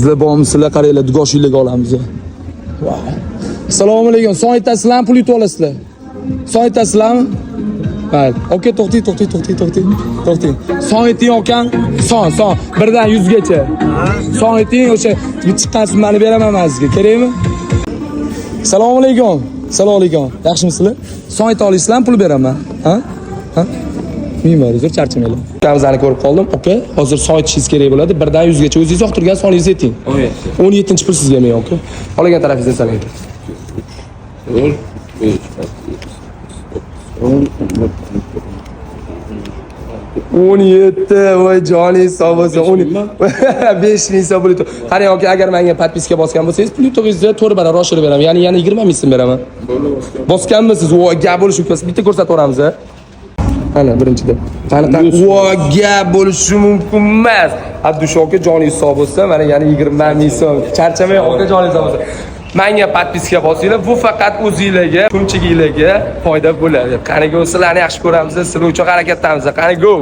Sizlar bormisizlar, qaranglar, dugoshinglarga olamiz. Vau. Assalomu alaykum. Son aytasizlarmi, pul yutib olasizlar? Son aytasizlarmi? Mayli. Okay, to'xting. Son ayting okan. Son. 1 dan 100 gacha. Son ayting, o'sha chiqqan summani beraman men sizga. Kerakmi? Assalomu alaykum. Yaxshimisizlar? Son ayta olasizlarmi, pul beraman. Ha? Mingbar, uzr, charchamanglar. Kamzani ko'rib qoldim. Okay, hozir son aytishingiz kerak bo'ladi. 1 dan 100 gacha o'zingiz yoqtirgan soningizni ayting. 17-pul sizga men, okay? Qolgan tarafingizdan saling. 17 voy joning sog' bo'lsin. 5000 so'm pul. Qarang aka, agar menga podpiska bosgan bo'lsangiz, pul yutug'ingizni 4 barobar oshirib beraman. Ya'ni 20 ming so'm beraman. Bosganmisiz? Voy, gap bo'lishi mumkin. Bitta ko'rsatib o'ramiz a. Ana birinchida. Qanaqa voy, gap bo'lishi mumkin emas. Abdush aka, joningiz sog' bo'lsin. Mana yana 20 ming so'm. Charchamay aka, joningiz sog' bo'lsin. Menga podpiska bosinglar, bu faqat o'zingizlarga, ko'mchiginglarga foyda bo'ladi. Qani go, sizlarni yaxshi ko'ramiz, sizlar uchun harakatdamiz. Qani go.